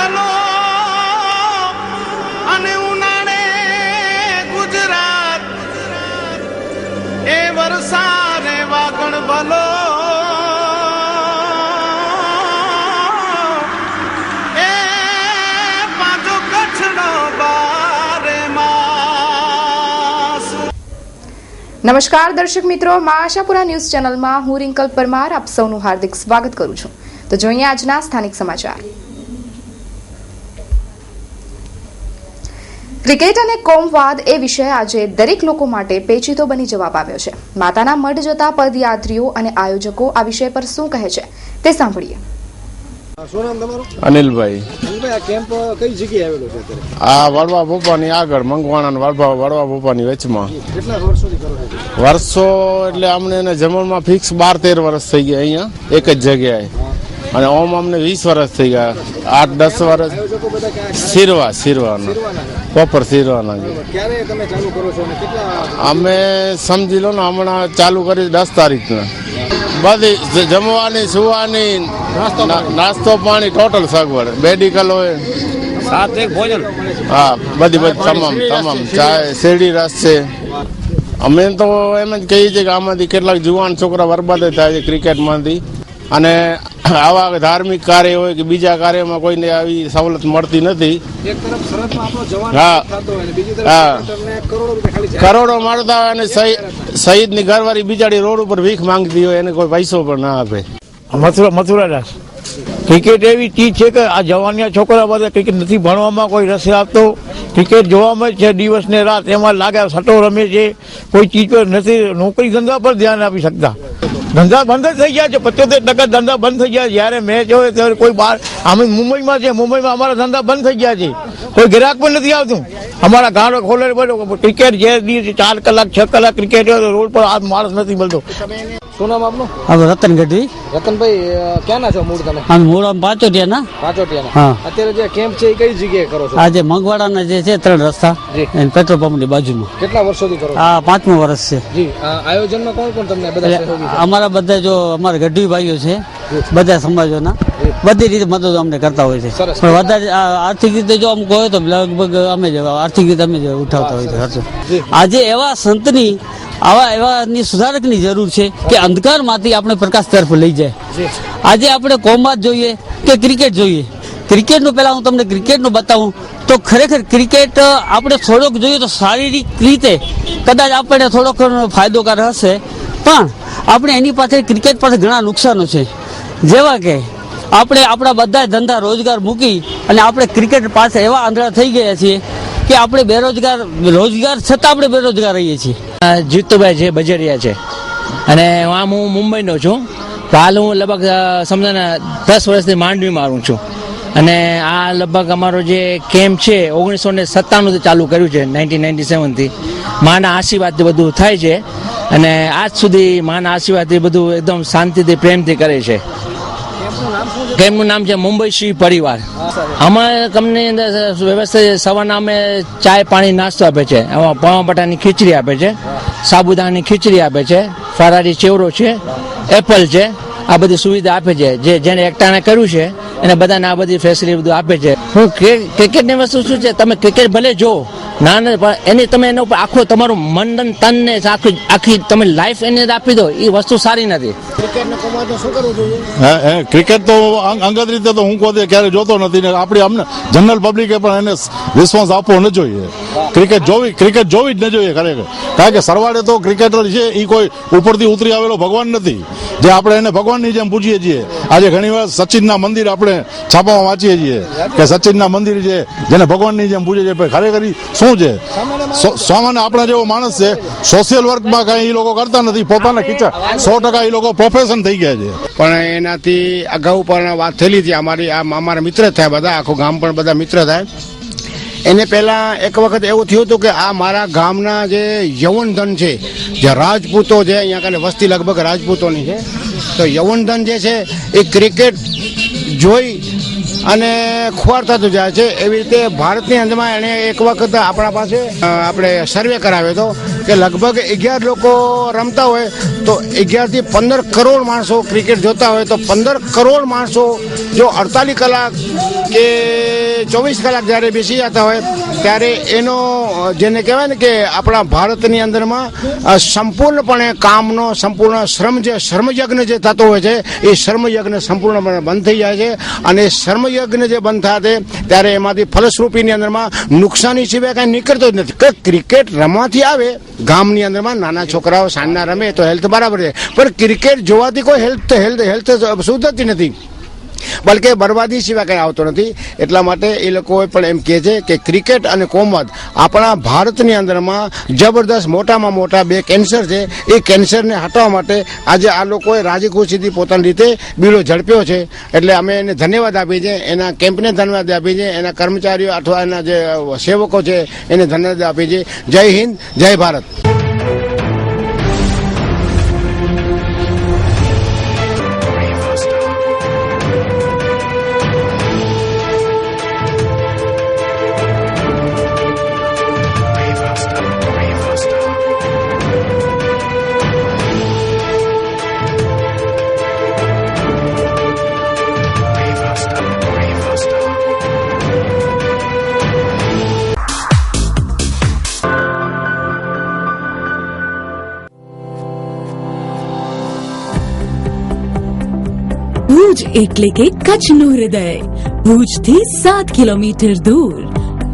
ભલો અને ઉનાળે ગુજરાત એ વરસાદે વાગણ ભલો એ પાછો કચ્છનો બારે માસ। નમસ્કાર દર્શક મિત્રો, માં આશાપુરા ન્યૂઝ ચેનલમાં હું રિંકલ પરમાર આપ સૌનું હાર્દિક સ્વાગત કરું છું। તો જોઈએ આજના સ્થાનિક સમાચાર। ક્રિકેટ અને કોમવાદ એ વિષય આજે દરેક લોકો માટે પેચીદો બની જવાબ આવ્યો છે। માતાના મઢ જતા પદયાત્રીઓ અને આયોજકો આ વિષય પર શું કહે છે તે સાંભળીએ। શું નામ તમારું? અનિલભાઈ। અનિલભાઈ, આ કેમ્પ કઈ જગ્યાએ આવેલો છે અત્યારે? આ વડવા ભોપાની આગળ મંગવાણા અને વડવા ભોપાની વચમાં। કેટલા વર્ષોથી કરો છો? વર્ષો એટલે અમને એને જમણમાં ફિક્સ 12-13 વર્ષ થઈ ગયા અહીંયા એક જ જગ્યાએ, અને ઓમ અમને 20 વર્ષ થઈ ગયા, 8-10 વર્ષ આયોજકો બધા ક્યાં? સિરવાના પ્રોપર સિરવાના છે। ક્યારે તમે ચાલુ કરો છો અને કેટલા? અમે સમજી લો ને હમણાં ચાલુ કરી 10 તારીખના। બધી જમવાની સુવાની નાસ્તો પાણી ટોટલ સગવડ, મેડિકલ હોય, ભોજન? હા બધી તમામ ચાય શેરડી રસ છે। અમે તો એમ જ કહીએ છીએ કે આમાંથી કેટલાક જુવાન છોકરા બરબાદ થાય છે ક્રિકેટમાંથી, અને આવા ધાર્મિક કાર્ય હોય કે બીજા કાર્યમાં કોઈને આવી સવલત મળતી નથી। એક તરફ શરતમાં આપણો જવાન હા થતો હોય અને બીજી તરફ હા ક્રિકેટરને કરોડો રૂપિયા ખાલી જાય। કરોડો મળતા હોય અને શહીદની ઘરવાળી બિચારી રોડ ઉપર ભીખ માંગતી હોય, એને કોઈ પૈસો પણ ના આપે। મથુરાદાસ, ક્રિકેટ એવી ચીજ છે કે આ જવાનિયા છોકરા બધા ક્રિકેટ નથી ભણવામાં કોઈ રસ આપતો, ક્રિકેટ જોવામાં જ છે દિવસ ને રાત, એમાં લાગે સટ્ટો રમે છે, કોઈ ચીજ પર નથી, નોકરી ધંધા પર ધ્યાન આપી શકતા। ધંધા બંધ જ થઈ ગયા છે, 75% ધંધા બંધ થઈ ગયા। જયારે મેચ હોય ત્યારે કોઈ બહાર, અમે મુંબઈમાં છે, મુંબઈમાં અમારા ધંધા બંધ થઈ ગયા છે, કોઈ ગ્રાહક પણ નથી આવતું। અમારા ગાળો ખોલે ક્રિકેટ જે દિવસે 4 કલાક 6 કલાક ક્રિકેટ રોડ પર આ માણસ નથી મળતો। શું નામ આપનું? રતન ગઢવી। રતનભાઈ, ક્યાંના છો મૂળ તમે? મૂળ પાંચોટિયાના। પાંચોટિયાના? હા। અત્યારે જે કેમ્પ છે એ કઈ જગ્યાએ કરો છો? આજે મંગવાડાના જે છે 3 રસ્તા પેટ્રોલ પંપ ની બાજુમાં। કેટલા વર્ષોથી કરો છો? આ 5મું વર્ષ છે જી। આયોજનમાં કોણ કોણ તમને બધા સહયોગી છે? અમારા બધા જો અમારા ગઢવી ભાઈઓ છે, બધા સમાજોના બધી રીતે મદદ અમને કરતા હોય છે, સરસ। પણ વધારે આર્થિક રીતે જો અમુક હોય તો લગભગ અમે જ આર્થિક રીતે અમે જ ઉઠાવતા હોય છે। આજે એવા સંતની એવાની સુધારકની જરૂર છે કે અંધકારમાંથી આપણે પ્રકાશ તરફ લઈ જાય। આજે આપણે કોમવાદ જોઈએ કે ક્રિકેટ જોઈએ। ક્રિકેટનું પહેલા હું તમને ક્રિકેટનું બતાવું તો ખરેખર ક્રિકેટ આપણે થોડોક જોઈએ તો શારીરિક રીતે કદાચ આપણને થોડોક ફાયદોકાર હશે, પણ આપણે એની પાછળ ક્રિકેટ પાછળ ઘણા નુકસાનો છે, જેવા કે આપણે આપણા બધા ધંધા રોજગાર મૂકી અને આપણે ક્રિકેટ પાસે એવા આંધળા થઈ ગયા છીએ કે આપણે રોજગાર છતાં આપણે બેરોજગાર રહીએ છીએ। જીતુભાઈ છે બજેરિયા છે, અને આમ હું મુંબઈનો છું, તો હાલ હું લગભગ સમજાને 10 વર્ષથી માંડવી મારું છું, અને આ લગભગ અમારો જે કેમ્પ છે 1997થી ચાલુ કર્યું છે, 1997થી। માના આશીર્વાદથી બધું થાય છે, અને આજ સુધી માના આશીર્વાદથી બધું એકદમ શાંતિથી પ્રેમથી કરે છે। કેમ્પનું નામ છે મુંબઈ શ્રી પરિવાર। અમારે કંપની અંદર વ્યવસ્થા સવારના અમે ચાય પાણી નાસ્તો આપે છે, એમાં પાવા બટાની ખીચડી આપે છે, સાબુદાણાની ખીચડી આપે છે, ફરારી ચેવડો છે, એપલ છે, આ બધી સુવિધા આપે છે। જેને એકટાણે કર્યું છે એને બધાને આ બધી ફેસિલિટી બધું આપે છે। હું ક્રિકેટની વસ્તુ શું છે, તમે ક્રિકેટ ભલે જો ના પણ એની તમે એના ઉપર આખો તમારું મન તન ને આખી તમે લાઈફ એને આપી દો, એ વસ્તુ સારી નથી। ક્રિકેટ તો અંગત રીતે તો હું પોતે ક્યારે જોતો નથી ને આપણી અમને જનરલ પબ્લિકે પણ એને રિસ્પોન્સ આપવો ન જોઈએ। ક્રિકેટ જોવી જ ન જોઈએ ખરેખર, કારણ કે સરવાળે તો ક્રિકેટર છે એ કોઈ ઉપરથી ઉતરી આવેલો ભગવાન નથી, જે આપણે એને ભગવાનની જેમ પૂછીએ છીએ। આજે ઘણી વાર સચિનના મંદિર આપણે છાપામાં વાંચીએ છીએ કે સચિનના મંદિર છે જેને ભગવાનની જેમ પૂછે છે, ખરેખર શું છે? સામાન્ય આપણા જેવો માણસ છે, સોશિયલ વર્કમાં કઈ એ લોકો કરતા નથી, પોતાના ખીચા 100% એ લોકો પ્રોફેશન થઈ ગયા છે। પણ એનાથી અગાઉ પણ વાત થયેલી હતી, અમારા મિત્ર થયા બધા, આખું ગામ પણ બધા મિત્ર થાય। એને પહેલા એક વખત એવું થયું હતું કે આ મારા ગામના જે યવન ધન છે, જે રાજપૂતો છે, અહીંયા કને વસ્તી લગભગ રાજપૂતોની છે, તો યવન ધન જે છે એ ક્રિકેટ જોઈ અને ખોર થતું જાય છે. એવી રીતે ભારતની અંદરમાં એણે એક વખત આપણા પાસે આપણે સર્વે કરાવ્યો હતો કે લગભગ 11 લોકો રમતા હોય તો 11 થી 15 કરોડ માણસો ક્રિકેટ જોતા હોય તો 15 કરોડ માણસો જો 48 કલાક કે 24 કલાક જ્યારે બેસી જતા હોય ત્યારે એનો જેને કહેવાય ને કે આપણા ભારતની અંદરમાં સંપૂર્ણપણે કામનો સંપૂર્ણ શ્રમયજ્ઞ જે થતો હોય છે એ શ્રમયજ્ઞ સંપૂર્ણપણે બંધ થઈ જાય છે. અને શ્રમયજ્ઞ જે બંધ થાય ત્યારે એમાંથી ફલશ્રુતિની અંદરમાં નુકસાની સિવાય કાંઈ નીકળતો જ નથી. કે ક્રિકેટ રમવાથી આવે ગામની અંદરમાં નાના છોકરાઓ સાંજના રમે તો હેલ્થ બરાબર છે, પણ ક્રિકેટ જોવાથી કોઈ હેલ્થ સુધરતી નથી, બલકે બરબાદી સિવાય કંઈ આવતો નથી. એટલા માટે એ લોકો પણ એમ કહે છે કે ક્રિકેટ અને કોમત આપણા ભારતની અંદરમાં જબરદસ્ત મોટામાં મોટા 2 કેન્સર છે. એ કેન્સરને હટાવવા માટે આજે આ લોકોએ રાજી ખુશીથી પોતાની રીતે બીડો ઝડપ્યો છે. એટલે અમે એને ધન્યવાદ આપીએ છીએ, એના કેમ્પને ધન્યવાદ આપીએ છીએ, એના કર્મચારીઓ અથવા એના જે સેવકો છે એને ધન્યવાદ આપીએ છીએ. જય હિન્દ, જય ભારત. ભુજ એટલે કે કચ્છનું હૃદય, ભુજથી 7 કિલોમીટર દૂર,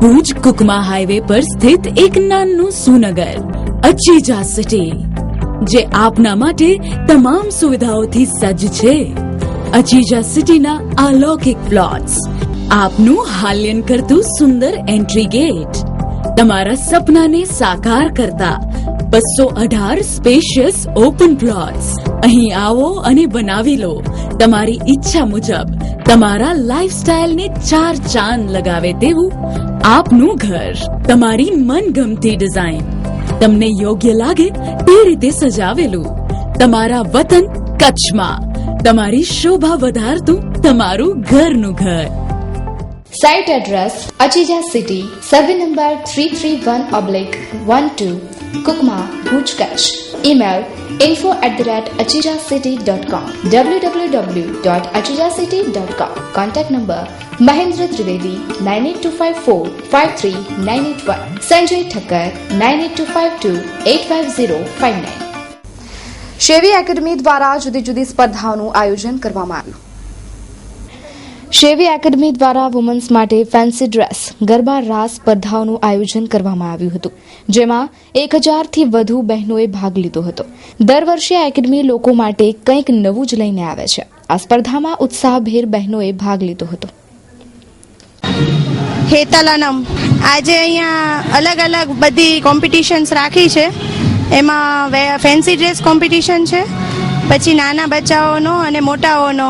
ભુજ કુકમા હાઈવે પર સ્થિત એક નાનું સુનગર અચીજા સિટી, જે આપના માટે તમામ સુવિધાઓથી સજ્જ છે. અચીજા સિટીના અલૌકિક પ્લોટ્સ, આપનું હાલ્યન કરતું સુંદર એન્ટ્રી ગેટ, તમારા સપનાને સાકાર કરતા 218 સ્પેશિયસ ઓપન પ્લોટ્સ. અહીં આવો અને બનાવી લો તમારી ઈચ્છા મુજબ તમારા લાઈફસ્ટાઈલને 4 ચાંદ લગાવે તેવું આપનું ઘર, તમારી મનગમતી ડિઝાઇન, તમને યોગ્ય લાગે તે રીતે સજાવેલું. તમારા વતન કચ્છમાં તમારી શોભા વધારતું તમારું ઘરનું ઘર. Site address Achija city, survey number 331/12, Kukma, Bhuj, Kutch. Email info@achijacity.com, www.achijacity.com. Contact number Mahendra Trivedi 9825453981, Sanjay Thakkar 9825285059. Shevi academy દ્વારા જુદી જુદી સ્પર્ધાઓનું આયોજન કરવામાં આવ્યું. શેવી એકેડમી દ્વારા વુમન્સ માટે ફેન્સી ડ્રેસ, ગરબા, રાસ સ્પર્ધાઓનું આયોજન કરવામાં આવ્યું હતું, જેમાં 1000થી વધુ બહેનોએ ભાગ લીધો હતો. દર વર્ષે આ એકેડમી લોકો માટે કંઈક નવું જ લઈને આવે છે. આ સ્પર્ધામાં ઉત્સાહભેર બહેનોએ ભાગ લીધો હતો. હેતલનમ આજે અહીંયા અલગ અલગ બધી કોમ્પિટિશન્સ રાખી છે. એમાં ફેન્સી ડ્રેસ કોમ્પિટિશન છે, પછી નાના બચ્ચાઓનો અને મોટાઓનો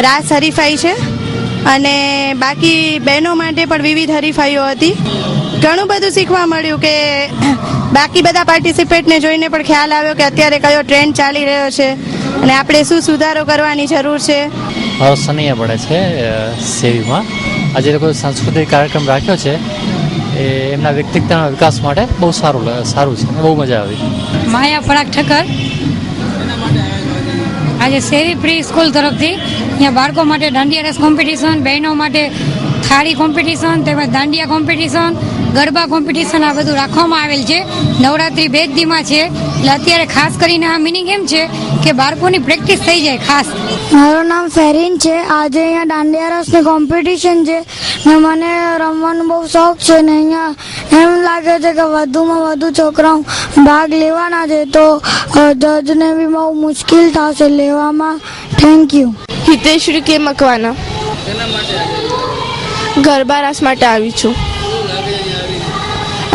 રાસ હરીફાઈ છે, અને બાકી બહેનો માટે પણ વિવિધ હરીફાઈઓ હતી. ઘણું બધું શીખવા મળ્યું કે બાકી બધા પાર્ટિસિપેટને જોઈને પણ ખ્યાલ આવ્યો કે અત્યારે કયો ટ્રેન્ડ ચાલી રહ્યો છે અને આપણે શું સુધારો કરવાની જરૂર છે. મારો સનૈયા પડે છે સેવીમાં. આજે લોકો સાંસ્કૃતિક કાર્યક્રમ રાખ્યો છે એ એમના વ્યક્તિત્વના વિકાસ માટે બહુ સારું છે, બહુ મજા આવી. માયા પરાગ ઠક્કર. આજે શેરી પ્રી સ્કૂલ તરફથી અહીંયા બાળકો માટે દાંડિયા રસ કોમ્પિટિશન, બહેનો માટે થાળી કોમ્પિટિશન, તેમજ દાંડિયા કોમ્પિટિશન, ગરબા કોમ્પિટિશન આ બધું રાખવામાં આવેલ છે. નવરાત્રી 2 દીમાં છે એટલે અત્યારે ખાસ કરીને આ મિનિંગ એમ છે કે બાળકોની પ્રેક્ટિસ થઈ જાય ખાસ. મારું નામ ફેરીન છે. આજે અહીંયા દાંડિયા રસની કોમ્પિટિશન છે ને મને રમવાનો બહુ શોખ છે ને અહીંયા એમ લાગે છે કે વધુમાં વધુ છોકરાઓ ભાગ લેવાના છે તો જજને બી બહુ મુશ્કેલ થશે લેવામાં. Thank you. હિતેશ્વરી કે મકવાના. ગરબા રાસ માટે આવી છું.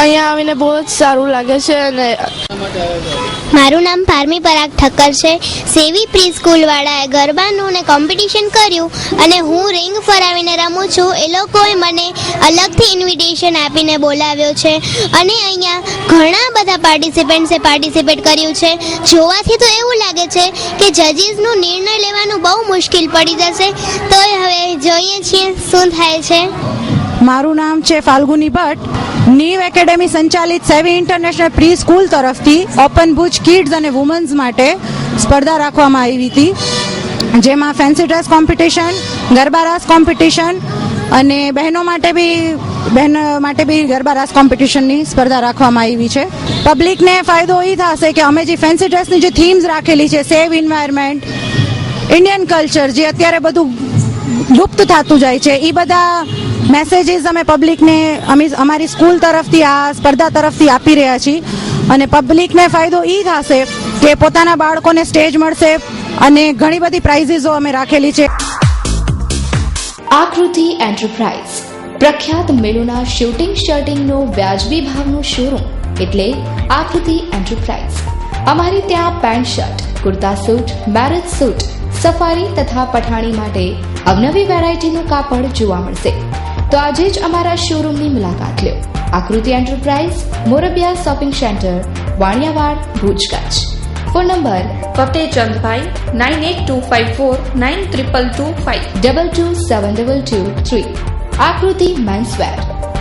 અહીંયા આવીને બહુ જ સારું લાગે છે. અને મારું નામ પારમી પરાગ ઠક્કર છે. સેવી પ્રી સ્કૂલ વાળાએ ગરબાનું ને કોમ્પિટિશન કર્યું અને હું રિંગ ફરાવીને રમું છું. એ લોકોએ મને અલગથી ઇન્વિટેશન આપીને બોલાવ્યો છે અને અહીંયા ઘણા બધા પાર્ટિસિપન્ટ્સે પાર્ટિસિપેટ કર્યું છે. જોવાથી તો એવું લાગે છે કે જજીસનો નિર્ણય લેવાનું બહુ મુશ્કેલ પડી જશે, તો હવે જોઈએ છીએ શું થાય છે? મારું નામ છે ફાલ્ગુની ભટ્ટ. નીવ એકેડેમી સંચાલિત સેવી ઇન્ટરનેશનલ પ્રી સ્કૂલ તરફથી ઓપન ભુજ કિડ્સ અને વુમન્સ માટે સ્પર્ધા રાખવામાં આવી હતી, જેમાં ફેન્સી ડ્રેસ કોમ્પિટિશન, ગરબા રાસ કોમ્પિટિશન અને બહેનો માટે બી ગરબા રાસ કોમ્પિટિશનની સ્પર્ધા રાખવામાં આવી છે. પબ્લિકને ફાયદો એ થશે કે અમે જે ફેન્સી ડ્રેસની જે થીમ્સ રાખેલી છે, સેવ એન્વાયરમેન્ટ, ઇન્ડિયન કલ્ચર, જે અત્યારે બધું લુપ્ત થતું જાય છે, એ બધા મેસેજીસ અમે પબ્લિકને અમારી સ્કૂલ તરફથી આ સ્પર્ધા તરફથી આપી રહ્યા છીએ. અને પબ્લિકને ફાયદો એ થશે કે પોતાના બાળકોને સ્ટેજ મળશે અને ઘણી બધી પ્રાઇઝીસો અમે રાખેલી છે. આકૃતિ એન્ટરપ્રાઇઝ પ્રખ્યાત મેલોના શૂટિંગ શર્ટિંગનો વ્યાજબી ભાવનો શોરૂમ એટલે આકૃતિ એન્ટરપ્રાઇઝ. અમારી ત્યાં pant shirt, kurta suit, marriage suit, safari તથા પઠાણી માટે અવનવી વેરાયટીનું કાપડ જોવા મળશે. તો આજે જ અમારા શોરૂમની મુલાકાત લો. Aakruti enterprise, Morbiya shopping centre, Vaniyavad, Bhuj, Kutch. Phone number 9825492225 227223. Aakruti menswear.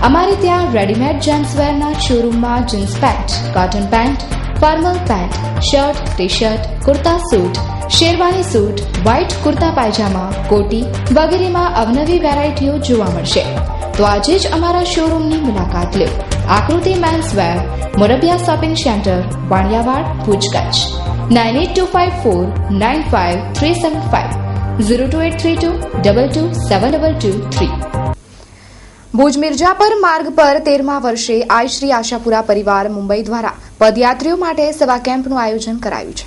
અમારે ત્યાં રેડીમેડ જેન્ટ્સવેરના શોરૂમમાં jeans pant, cotton pant, formal pant, shirt, T shirt, kurta suit, sherwani suit, white kurta pyjama, કોટી વગેરેમાં અવનવી વેરાયટીઓ જોવા મળશે. તો આજે જ અમારા શોરૂમની મુલાકાત લો. આકૃતિ menswear, Morbiya shopping centre, Vaniyavad, Bhuj, Kutch. 9825495375 02832227223. Bhuj Mirjapar માર્ગ પર 13મા વર્ષે આઈ શ્રી આશાપુરા પરિવાર મુંબઈ દ્વારા પદયાત્રીઓ માટે સેવા કેમ્પનું આયોજન કરાયું છે.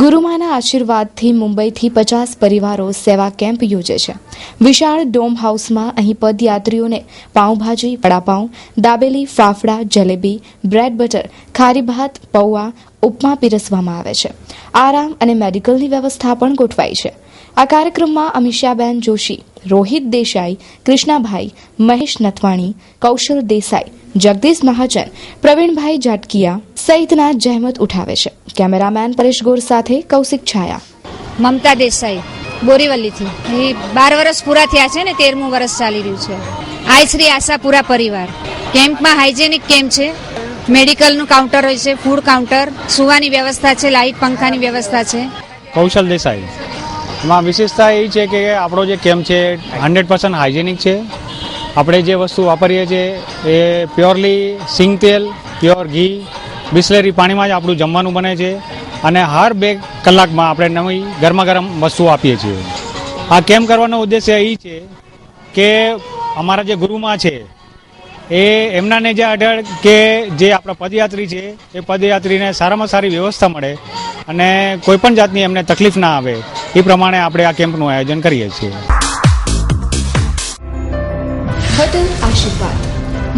ગુરુમાના આશીર્વાદથી મુંબઈથી 50 પરિવારો સેવા કેમ્પ યોજે છે. વિશાળ ડોમ હાઉસમાં અહીં પદયાત્રીઓને પાઉંભાજી, વડાપાઉં, દાબેલી, ફાફડા, જલેબી, બ્રેડ બટર, ખારી ભાત, પૌવા, ઉપમા પીરસવામાં આવે છે. આરામ અને મેડિકલની વ્યવસ્થા પણ ગોઠવાઈ છે. આ કાર્યક્રમમાં અમીષાબેન જોશી, રોહિત દેસાઈ, કૃષ્ણાભાઈ, મહેશ નથવાણી, કૌશલ દેસાઈ, જગદીશ મહાજન, પ્રવીણભાઈ જાટકિયા સહિતના જહેમત ઉઠાવે છે. કેમેરામેન પરેશ ગોર સાથે કૌશિક છાયા. મમતા દેસાઈ, બોરીવલીથી. 12 વર્ષ પૂરા થયા છે ને 13મું વર્ષ ચાલી રહ્યું છે. આઈ શ્રી આશાપુરા પરિવાર કેમ્પમાં હાઇજેનિક કેમ્પ છે. મેડિકલનું કાઉન્ટર હોય છે, ફૂડ કાઉન્ટર, સુવાની વ્યવસ્થા છે, લાઇટ પંખાની વ્યવસ્થા છે. કૌશલ દેસાઈ. એમાં વિશેષતા એ છે કે આપણો જે કેમ્પ છે 100% હાઇજેનિક છે. આપણે જે વસ્તુ વાપરીએ છીએ એ પ્યોરલી સિંગ તેલ, પ્યોર ઘી, બિસ્લેરી પાણીમાં જ આપણું જમવાનું બને છે અને હર 2 કલાકમાં આપણે નવી ગરમા ગરમ વસ્તુઓ આપીએ છીએ. આ કેમ્પ કરવાનો ઉદ્દેશ્ય એ છે કે અમારા જે ગુરુમાં છે એ એમનાને જે અઢળ કે જે આપણા પદયાત્રી છે એ પદયાત્રીને સારામાં સારી વ્યવસ્થા મળે અને કોઈ પણ જાતની એમને તકલીફ ના આવે એ પ્રમાણે આપણે આ કેમ્પનું આયોજન કરીએ છીએ. હોટલ આશીર્વાદ.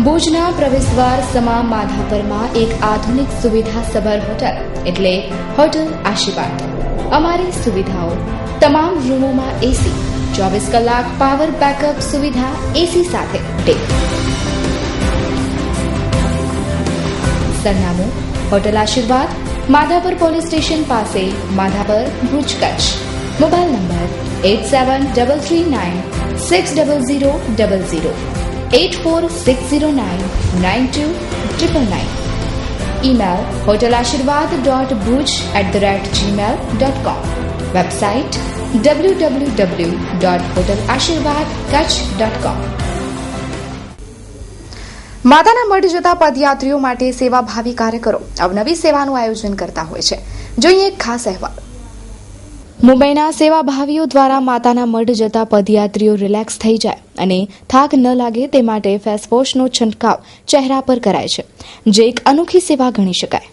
ભુજના પ્રવેશદ્વાર સમા માધાપરમાં એક આધુનિક સુવિધા સભર હોટલ એટલે હોટલ આશીર્વાદ. અમારી સુવિધાઓ: તમામ રૂમોમાં એસી, 24 કલાક પાવર બેકઅપ સુવિધા એસી સાથે. સરનામું: હોટલ આશીર્વાદ, માધાપર પોલીસ સ્ટેશન પાસે, Madhapar, Bhuj, Kutch. Mobile number 8799600000 8460999299. Email hotelashirwad.bhuj@gmail.com. Website www.hotelashirwadkutch.com. માતાના મઢ જતા પદયાત્રીઓ માટે સેવાભાવી કાર્યકરો અવનવી સેવાનું આયોજન કરતા હોય છે. જોઈએ એક ખાસ અહેવાલ. મુંબઈના સેવાભાવીઓ દ્વારા માતાના મઢ જતા પદયાત્રીઓ રિલેક્સ થઈ જાય અને થાક ન લાગે તે માટે ફેસ વોશનો છંટકાવ ચહેરા પર કરાય છે, જે એક અનોખી સેવા ગણી શકાય.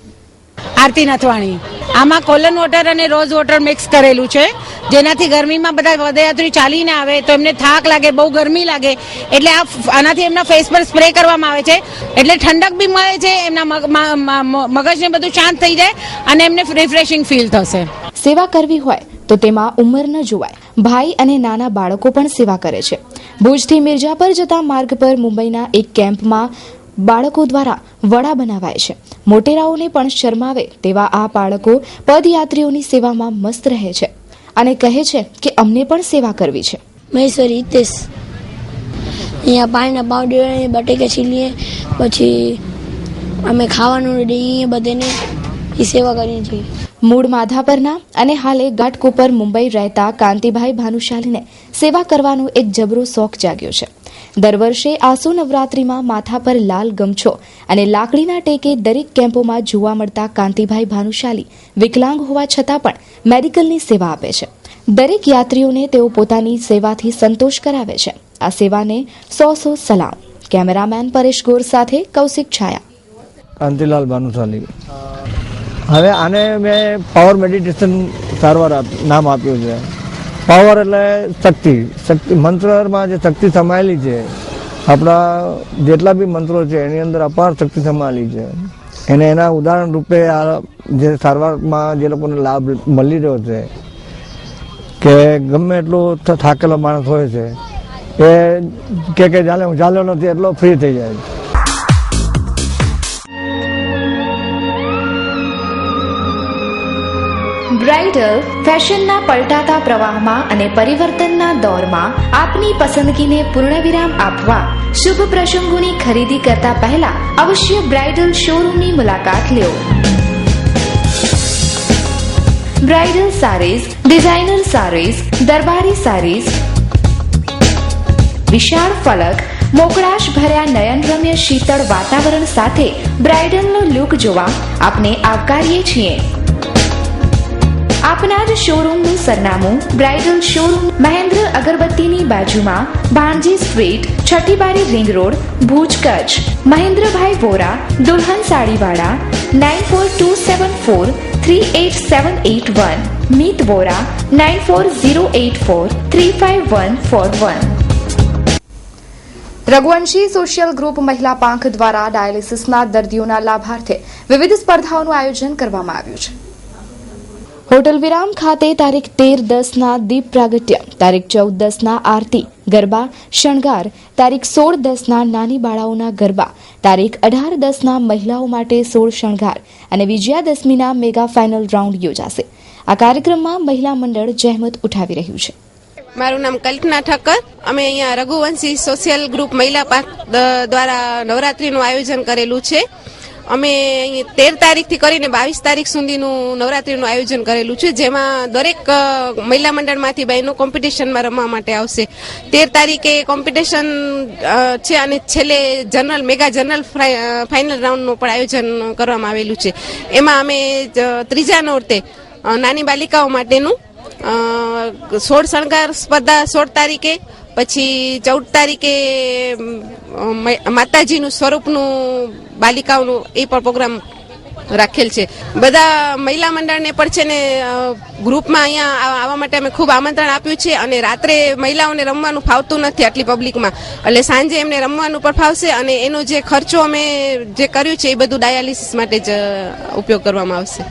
આરતી નથવાણી. આમાં કોલન વોટર અને રોઝ વોટર મિક્સ કરેલું છે, જેનાથી ગરમીમાં બધા પદયાત્રી ચાલીને આવે તો એમને થાક લાગે, બહુ ગરમી લાગે, એટલે આનાથી એમના ફેસ પર સ્પ્રે કરવામાં આવે છે, એટલે ઠંડક બી મળે છે, એમના મગજને બધું શાંત થઈ જાય અને એમને રિફ્રેશિંગ ફીલ થશે. સેવા કરવી હોય તો તેમાં ઉંમર ન જોવાય. ભાઈ અને નાના બાળકો પણ સેવા કરે છે. ભુજથી મિર્જાપર જતા માર્ગ પર મુંબઈના એક કેમ્પમાં બાળકો દ્વારા વડા બનાવાય છે. મોટેરાઓને પણ શરમાવે તેવા આ બાળકો પદયાત્રીઓની સેવામાં મસ્ત રહે છે અને કહે છે કે અમને પણ સેવા કરવી છે. મહેશ્વરી હિતેશ. અહીંયા પાણીના પાવડર બટેકા છીલીએ, પછી અમે ખાવાનું દઈએ બધાને, એ સેવા કરીએ છીએ. મૂળ માધાપરના અને હાલે ઘાટકોપર મુંબઈ રહેતા કાંતિભાઈ ભાનુશાલીને સેવા કરવાનો એક જબરો શોખ જાગ્યો છે. દર વર્ષે આસો નવરાત્રિમાં માથા પર લાલ ગમછો અને લાકડીના ટેકે દરેક કેમ્પોમાં જોવા મળતા કાંતિભાઈ ભાનુશાલી વિકલાંગ હોવા છતાં પણ મેડિકલની સેવા આપે છે. દરેક યાત્રીઓને તેઓ પોતાની સેવાથી સંતોષ કરાવે છે. આ સેવાને 100 સલામ. કેમેરામેન પરેશ ગોર સાથે કૌશિક છાયા. કાંતિલાલ ભાનુશાલી. હવે આને મેં પાવર મેડિટેશન સારવાર નામ આપ્યું છે. પાવર એટલે શક્તિ. મંત્રમાં જે શક્તિ સમાયેલી છે, આપણા જેટલા બી મંત્રો છે એની અંદર અપાર શક્તિ સમાયેલી છે. એને એના ઉદાહરણ રૂપે આ જે સારવારમાં જે લોકોને લાભ મળી રહ્યો છે કે ગમે એટલો થાકેલો માણસ હોય છે એ કે ચાલે હું ચાલ્યો નથી એટલો ફ્રી થઈ જાય. બ્રાઇડલ ફેશનના પલટાતા પ્રવાહમાં અને પરિવર્તનના દોરમાં આપની પસંદગીને પૂર્ણવિરામ આપવા શુભ પ્રસંગોની ખરીદી કરતા પહેલા અવશ્ય બ્રાઇડલ શોરૂમની મુલાકાત લો. બ્રાઇડલ સારીઝ, ડિઝાઇનર સારીઝ, દરબારી સારીઝ, વિશાળ ફલક, મોકળાશ ભર્યા નયનરમ્ય શીતળ વાતાવરણ સાથે બ્રાઇડલનો લુક જોવા આપને આવકારીએ છીએ. આપના જ શોરૂમનું સરનામું બ્રાઇડલ શોરૂમ, મહેન્દ્ર અગરબત્તીની બાજુમાં, ભાણજી સ્ટ્રીટ, છઠ્ઠી બારી રિંગ રોડ, ભુજ, કચ્છ. મહેન્દ્રભાઈ વોરા, દુલ્હન સાડીવાળા. 9427438781. મીત વોરા 9408435141. રઘુવંશી સોશિયલ ગ્રુપ મહિલા પાંખ દ્વારા ડાયાલિસિસના દર્દીઓના લાભાર્થે વિવિધ સ્પર્ધાઓનું આયોજન કરવામાં આવ્યું છે. હોટલ વિરામ ખાતે તારીખ 13-10ના દીપ પ્રાગટ્ય, તારીખ 14-10ના આરતી, ગરબા, શણગાર, તારીખ 16-10ના નાની બાળાઓના ગરબા, તારીખ 18-10ના મહિલાઓ માટે 16 શણગાર અને વિજયાદશમીના મેગા ફાઇનલ રાઉન્ડ યોજાશે. આ કાર્યક્રમમાં મહિલા મંડળ જહેમત ઉઠાવી રહ્યું છે. મારું નામ કલ્પના ઠક્કર. અમે અહીંયા રઘુવંશી સોશિયલ ગ્રુપ મહિલા પાંખ દ્વારા નવરાત્રીનું આયોજન કરેલું છે. અમે અહીં 13 તારીખથી કરીને 22 તારીખ સુધીનું નવરાત્રીનું આયોજન કરેલું છે, જેમાં દરેક મહિલા મંડળમાંથી બહેનો કોમ્પિટિશનમાં રમવા માટે આવશે. 13 તારીખે કોમ્પિટિશન છે અને છેલ્લે મેગા જનરલ ફાઇનલ રાઉન્ડનું પણ આયોજન કરવામાં આવેલું છે. એમાં અમે ત્રીજા નોરતે નાની બાલિકાઓ માટેનું 16 શણગાર સ્પર્ધા 16 તારીખે, પછી 14 તારીખે માતાજીનું સ્વરૂપનું બાલિકાઓનું એ પણ પ્રોગ્રામ રાખેલ છે. બધા મહિલા મંડળને પણ છે ને ગ્રુપમાં અહીંયા આવવા માટે અમે ખૂબ આમંત્રણ આપ્યું છે. અને રાત્રે મહિલાઓને રમવાનું ફાવતું નથી આટલી પબ્લિકમાં, એટલે સાંજે એમને રમવાનું પણ ફાવશે અને એનો જે ખર્ચો અમે જે કર્યું છે એ બધું ડાયાલિસિસ માટે જ ઉપયોગ કરવામાં આવશે.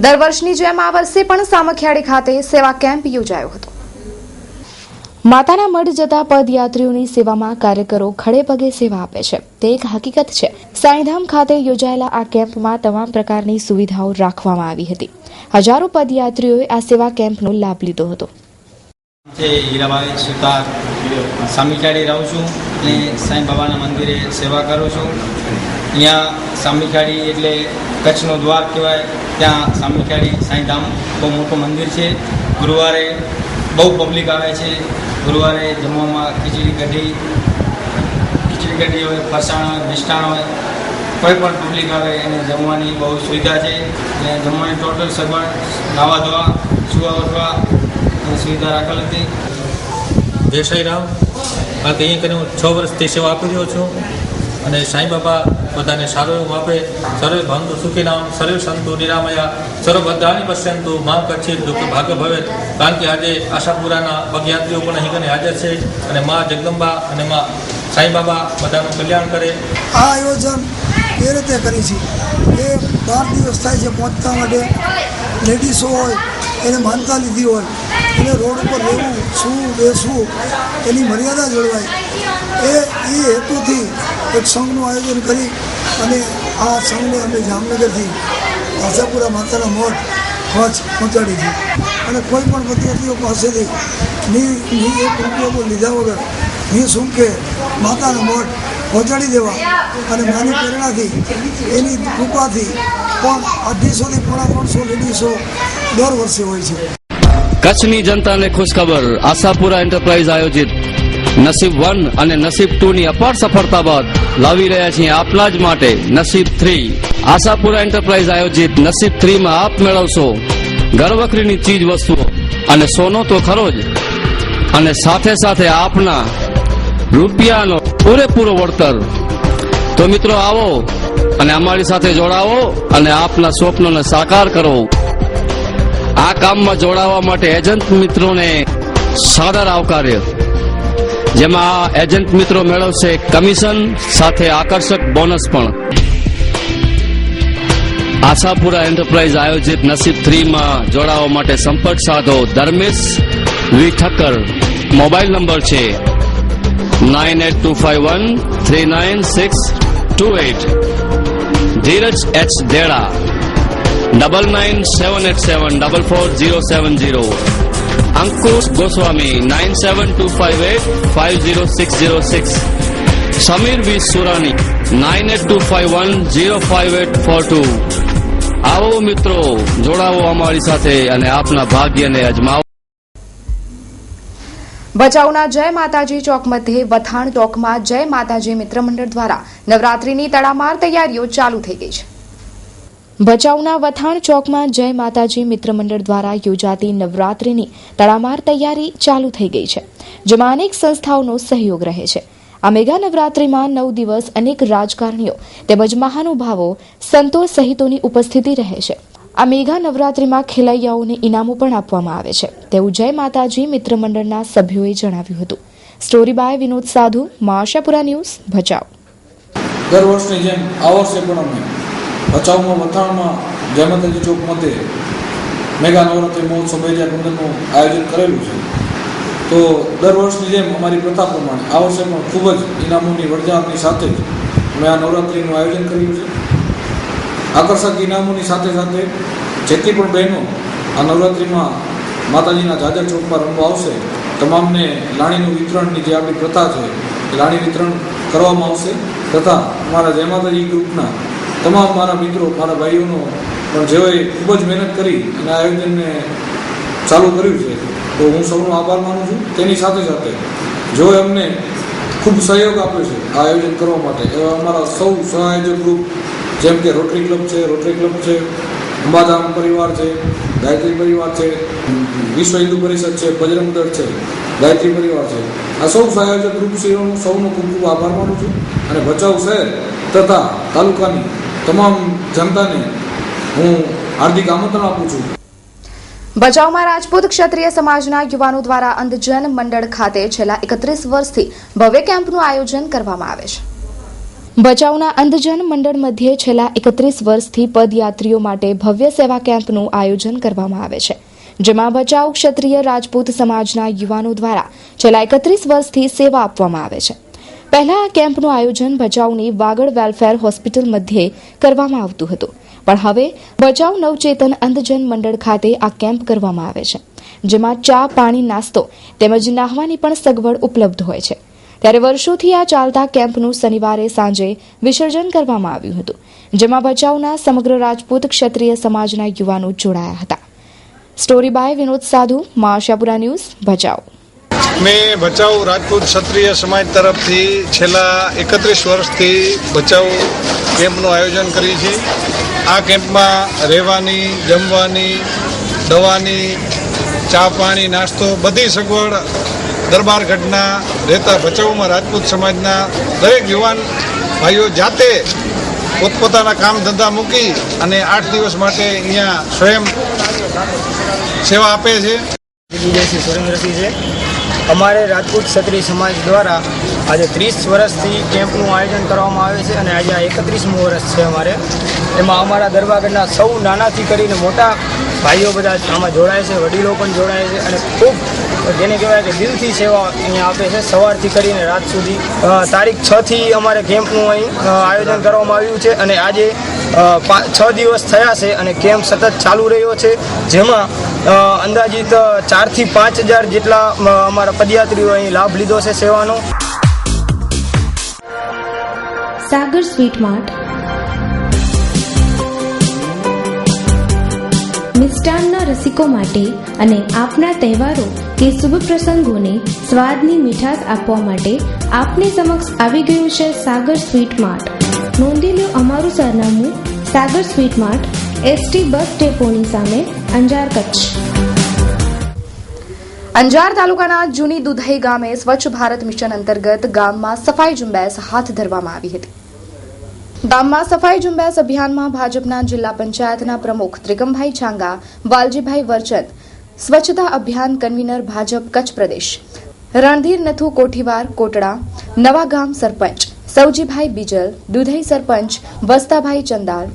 દર વર્ષની જેમ આ વર્ષે પણ સામખિયાળી ખાતે સેવા કેમ્પ યોજાયો હતો. માતાના મઢ જતા પદયાત્રીઓની સેવામાં કાર્યકરો ખડે પગે સેવા આપે છે, તે એક હકીકત છે. સાંઈધામ ખાતે યોજાયેલા આ કેમ્પમાં તમામ પ્રકારની સુવિધાઓ રાખવામાં આવી હતી. હજારો પદયાત્રીઓએ આ સેવા કેમ્પનો લાભ લીધો હતો. હીરાભાઈ સુતાર, સામખિયાળી રહું છું અને સાંઈ બાબાના મંદિરે સેવા કરું છું. અહીંયા સામખિયાળી એટલે કચ્છનો દ્વાર કહેવાય. ત્યાં સામખિયાળી સાંઈધામ બહુ મોટું મંદિર છે. ગુરુવારે બહુ પબ્લિક આવે છે. ગુરુવારે જમવામાં ખીચડી કઢી હોય, ફરસાણ હોય, મિષ્ટાણ હોય, કોઈ પણ પબ્લિક આવે એને જમવાની બહુ સુવિધા છે. અને જમવાની ટોટલ સગવડ, નાવા ધોવા, સુવા ઉઠવા એની સુવિધા રાખેલ હતી. જય શ્રી રામ. કારણ કે અહીંયા કરીને હું 6 વર્ષથી સેવા આપી રહ્યો છું અને સાંઈ બાબા બધાને સારું એવું આપે. સર્વે ભવંતુ સુખીનામ, સર્વે સંતુ નિરામયા, સર્વ ભદ્રાણી પશ્યંતુ, મા કચ્છી દુઃખ ભાગ્ય ભવેત. કારણ કે આજે આશાપુરાના પગયાત્રીઓ પણ અહીં કરીને હાજર છે અને મા જગદંબા અને મા સાંઈ બાબા બધાનું કલ્યાણ કરે. આ આયોજન એ રીતે કરી છે કે 12 દિવસ થાય છે પહોંચતા માટે. લેડીઝો હોય એને માનતા લીધી હોય એને રોડ ઉપર રહેવું, શું બેસવું એની મર્યાદા જળવાય એ હેતુથી એક સંઘનું આયોજન કરી અને આ સંઘને અમે જામનગરથી આશાપુરા માતાના મઠ કચ્છ પહોંચાડી છે. અને કોઈ પણ પદ્ધતિઓ પાસેથી એક રૂપિયો લીધા વગર નિઃશુલ્કે માતાના મઠ પહોંચાડી દેવા અને માની પ્રેરણાથી એની કૃપાથી પણ 250 થી 350 લેડીઝો દર વર્ષે હોય છે. કચ્છની જનતાને ખુશખબર. આશાપુરા એન્ટરપ્રાઇઝ આયોજિત નસીબ 1 અને નસીબ 2 ની અપાર સફળતા બાદ લાવી રહ્યા છીએ આપના જ માટે નસીબ 3. આશાપુરા એન્ટરપ્રાઇઝ આયોજિત નસીબ 3 માં આપ મેળવશો ઘરવખરીની ચીજ વસ્તુઓ અને સોનો તો ખરો જ, અને સાથે સાથે આપના રૂપિયાનો પૂરેપૂરો વળતર. તો મિત્રો આવો અને અમારી સાથે જોડાવો અને આપના સ્વપ્નોને સાકાર કરો. આ કામમાં જોડાવા માટે એજન્ટ મિત્રોને સાદર આવકાર્ય, જેમાં એજન્ટ મિત્રો મેળવશે કમિશન સાથે આકર્ષક બોનસ પણ. આશાપુરા એન્ટરપ્રાઇઝ આયોજિત નસીબ 3 માં જોડાવા માટે સંપર્ક સાધો ધર્મેશ વી ઠક્કર. મોબાઈલ નંબર છે 9825139628. ધીરજ એચ દેડા 9978744070. અંકુશ ગોસ્વામી 9725850606. સમીર વી સુરાની 9825105842. આવો મિત્રો, જોડાવો અમારી સાથે અને આપના ભાગ્યને અજમાવો. ભચાઉના જય માતાજી ચોક મધ્યે વથાણ ચોકમાં જય માતાજી મિત્ર મંડળ દ્વારા નવરાત્રીની તડામાર તૈયારીઓ ચાલુ થઈ ગઈ છે. ભચાઉના વથાણ ચોકમાં જય માતાજી મિત્ર મંડળ દ્વારા યોજાતી નવરાત્રીની તડામાર તૈયારી ચાલુ થઈ ગઈ છે, જેમાં અનેક સંસ્થાઓનો સહયોગ રહે છે. આ મેગા નવરાત્રીમાં 9 દિવસ અનેક રાજકારણીઓ તેમજ મહાનુભાવો, સંતો સહિતોની ઉપસ્થિતિ રહે છે. આ મેગા નવરાત્રીમાં ખેલૈયાઓને ઇનામો પણ આપવામાં આવે છે, તેવું જય માતાજી મિત્ર મંડળના સભ્યોએ જણાવ્યું હતું. સ્ટોરી બાય વિનોદ સાધુ, આશાપુરા ન્યૂઝ, ભચાઉ. દર વર્ષની જેમ આ વર્ષે પણ અમે ભચાઉમાં વથાણમાં જય માતાજી ચોક મધ્યે મેગા નવરાત્રી મહોત્સવ 2015નું આયોજન કરેલું છે. તો દર વર્ષની જેમ અમારી પ્રથા પ્રમાણે આ વર્ષે પણ ખૂબ જ ઇનામોની વરજાદની સાથે જ અમે આ નવરાત્રિનું આયોજન કર્યું છે. આકર્ષક ઇનામોની સાથે સાથે જેટલી પણ બહેનો આ નવરાત્રિમાં માતાજીના જાજર ચોકમાં રમવા આવશે તમામને લાણીનું વિતરણની જે આપણી પ્રથા છે એ લાણી વિતરણ કરવામાં આવશે. તથા અમારા જય માતાજી ગ્રુપના તમામ મારા મિત્રો, મારા ભાઈઓનો પણ જેઓએ ખૂબ જ મહેનત કરી અને આયોજનને ચાલુ કર્યું છે, તો હું સૌનો આભાર માનું છું. તેની સાથે સાથે જેઓએ અમને ખૂબ સહયોગ આપ્યો છે આ આયોજન કરવા માટે એવા અમારા સૌ સહાયોજક ગ્રુપ, જેમ કે રોટરી ક્લબ છે, અંબાધામ પરિવાર છે, ગાયત્રી પરિવાર છે, વિશ્વ હિન્દુ પરિષદ છે, બજરંગ દળ છે, ગાયત્રી પરિવાર છે, આ સૌ સહાયોજક ગ્રુપ શ્રીઓનો સૌનો ખૂબ ખૂબ આભાર માનું છું. અને ભચાઉ શહેર તથા તાલુકાની તમામ જનતાને હું હાર્દિક આમંત્રણ આપું છું. ભચાઉમાં રાજપૂત ક્ષત્રિય સમાજના યુવાનો દ્વારા અંધજન મંડળ ખાતે છેલ્લા 31 વર્ષથી ભવ્ય કેમ્પનું આયોજન કરવામાં આવે છે. ભચાઉના અંધજન મંડળ મધ્યે છેલ્લા 31 વર્ષથી પદયાત્રીઓ માટે ભવ્ય સેવા કેમ્પનું આયોજન કરવામાં આવે છે, જેમાં ભચાઉ ક્ષત્રિય રાજપૂત સમાજના યુવાનો દ્વારા છેલ્લા 31 વર્ષથી સેવા આપવામાં આવે છે. પહેલા આ કેમ્પનું આયોજન ભચાઉની વાગડ વેલફેર હોસ્પિટલ મધ્યે કરવામાં આવતું હતું, પણ હવે ભચાઉ નવચેતન અંધજન મંડળ ખાતે આ કેમ્પ કરવામાં આવે છે, જેમાં ચા, પાણી, નાસ્તો તેમજ નાહવાની પણ સગવડ ઉપલબ્ધ હોય છે. ત્યારે વર્ષોથી આ ચાલતા કેમ્પનું શનિવારે સાંજે વિસર્જન કરવામાં આવ્યું હતું, જેમાં ભચાઉના સમગ્ર રાજપૂત ક્ષત્રિય સમાજના યુવાનો જોડાયા હતા. સ્ટોરી બાય વિનોદ સાધુ, આશાપુરા ન્યૂઝ, ભચાઉ. મેં ભચાઉ રાજપૂત ક્ષત્રિય સમાજ તરફથી છેલ્લા 31 વર્ષથી ભચાઉ કેમ્પનું આયોજન કરી છે. આ કેમ્પમાં રહેવાની, જમવાની, દવાની, ચા પાણી, નાસ્તો બધી સગવડ દરબારગઢના રહેતા ભચાઉમાં રાજપૂત સમાજના દરેક યુવાન ભાઈઓ જાતે પોતપોતાના કામ ધંધા મૂકી અને 8 દિવસ માટે અહીંયા સ્વયં સેવા આપે છે. સુરેન્દ્રસિંહ છે. અમારે રાજપૂત ક્ષત્રિય સમાજ દ્વારા આજે 30 વર્ષથી કેમ્પનું આયોજન કરવામાં આવે છે અને આજે 31મું વર્ષ છે અમારે. એમાં અમારા દરબારગઢના સૌ નાનાથી કરીને મોટા ભાઈઓ બધા આમાં જોડાય છે, વડીલો પણ જોડાય છે અને ખૂબ જેને કહેવાય કે દિલથી સેવા અહીંયા આપે છે. સવારથી કરીને રાત સુધી તારીખ 6થી અમારે કેમ્પનું અહીં આયોજન કરવામાં આવ્યું છે અને આજે 6 દિવસ થયા છે અને કેમ્પ સતત ચાલુ રહ્યો છે, જેમાં અંદાજિત 4 થી 5 હજાર જેટલા અમારા પદયાત્રીઓ અહીં લાભ લીધો છે સેવાનો. સાગર સ્વીટ માર્ટ મિષ્ટાનના રસિકો માટે અને આપના તહેવારો કે શુભ પ્રસંગોને સ્વાદની મીઠાશ આપવા માટે આપની સમક્ષ આવી ગયું છે સાગર સ્વીટ માર્ટ. નોંધી લો અમારું સરનામું: સાગર સ્વીટ માર્ટ, ST બસ ડેપોની સામે, અંજાર, કચ્છ. અંજાર તાલુકાના જૂની દુધઈ ગામે સ્વચ્છ ભારત મિશન અંતર્ગત ગામમાં સફાઈ ઝુંબેશ હાથ ધરવામાં આવી હતી. ગામમાં સફાઈ ઝુંબેશ અભિયાનમાં ભાજપના જિલ્લા પંચાયતના પ્રમુખ ત્રિકમભાઈ છાંગા, વાલજીભાઈ વરચંદ, સ્વચ્છતા અભિયાન કન્વીનર ભાજપ કચ્છ પ્રદેશ, રણધીર નથુ કોઠીવાર કોટડા, નવાગામ સરપંચ સૌજીભાઈ બીજલ, દુધઈ સરપંચ વસ્તાભાઈ ચંદાલ,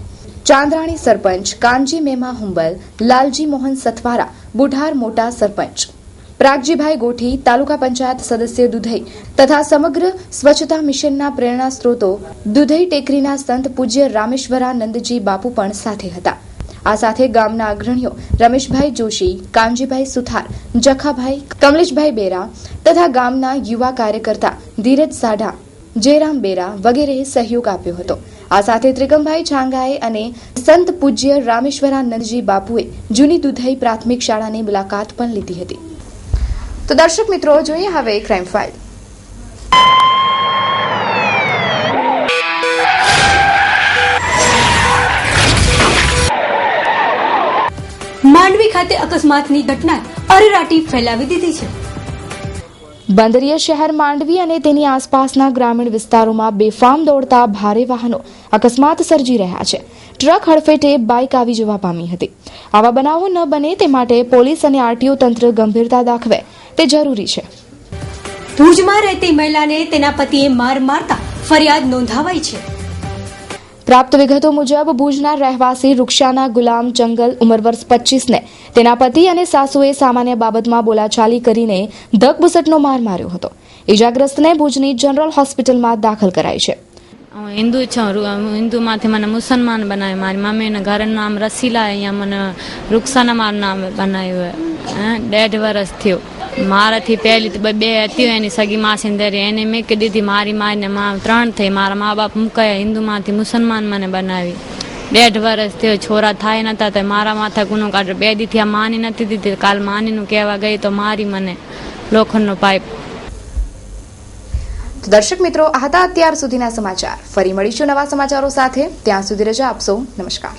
ચાંદ્રાણી સરપંચ કાનજી મેમા હુંબલ, લાલજી મોહન સથવારા, બુઢાર મોટા સરપંચ પ્રાગજીભાઈ ગોઠી, તાલુકા પંચાયત સદસ્ય દુધઈ તથા સમગ્ર સ્વચ્છતા મિશનના પ્રેરણા સ્ત્રોતો દુધઈ ટેકરીના સંત પૂજ્ય રામેશ્વરાનંદજી બાપુ પણ સાથે હતા. આ સાથે ગામના અગ્રણીઓ રમેશભાઈ જોશી, કાનજીભાઈ સુથાર, જખાભાઈ, કમલેશભાઈ બેરા તથા ગામના યુવા કાર્યકર્તા ધીરજ સાઢા, જયરામ બેરા વગેરેએ સહયોગ આપ્યો હતો. આ સાથે ત્રિકમભાઈ છાંગાએ અને સંત પૂજ્ય રામેશ્વરાનંદજી બાપુએ જૂની દુધઈ પ્રાથમિક શાળાની મુલાકાત પણ લીધી હતી. તો દર્શક મિત્રો, જોઈએ હવે ક્રાઇમ ફાઇલ. માંડવી ખાતે અકસ્માતની ઘટનાએ અરેરાટી ફેલાવી દીધી છે. બંદરીય શહેર માંડવી અને તેની આસપાસના ગ્રામીણ વિસ્તારોમાં બેફામ દોડતા ભારે વાહનો અકસ્માત સર્જી રહ્યા છે. ટ્રક હડફેટે બાઇક આવી જવા પામી હતી. આવા બનાવો ન બને તે માટે પોલીસ અને આરટીઓ તંત્ર ગંભીરતા દાખવે તે જરૂરી છે. ભુજમાં રહેતી મહિલાને તેના પતિએ માર મારતા ફરિયાદ નોંધાવાઈ છે. પ્રાપ્ત વિગતો મુજબ ભુજના રહેવાસી રૂક્ષાના ગુલામ ચંગલ ઉંમર વર્ષ 25ને તેના પતિ અને સાસુએ સામાન્ય બાબતમાં બોલાચાલી કરીને ધકબુસટનો માર માર્યો હતો. ઇજાગ્રસ્તને ભુજની જનરલ હોસ્પિટલમાં દાખલ કરાઈ છે. હિન્દુ છું, હિન્દુમાંથી મને મુસલમાન બનાવ્યું. મારી મમ્મીને ઘરનું નામ રસીલા, અહીંયા મને રૂક્ષાના મારું નામ બનાવ્યું. 1.5 વર્ષ થયું. મારાથી પહેલી બે હતી એની સગી માસીંદરી, એને મેં કહી દીધી. મારી માને 3 થઈ. મારા મા બાપ મુકાયા, હિન્દુમાંથી મુસલમાન મને બનાવી. 1.5 વર્ષ થયો. છોરા થાય નતા તો મારા માથા ગુનો કાઢ્યો. 2 દીથી આ માની નથી દીધી. કાલ માનીનું કહેવા ગઈ તો મારી મને લોખંડનો પાઇપ. દર્શક મિત્રો, આ હતા અત્યાર સુધીના સમાચાર. ફરી મળીશું નવા સમાચારો સાથે. ત્યાં સુધી રજા આપશો. નમસ્કાર.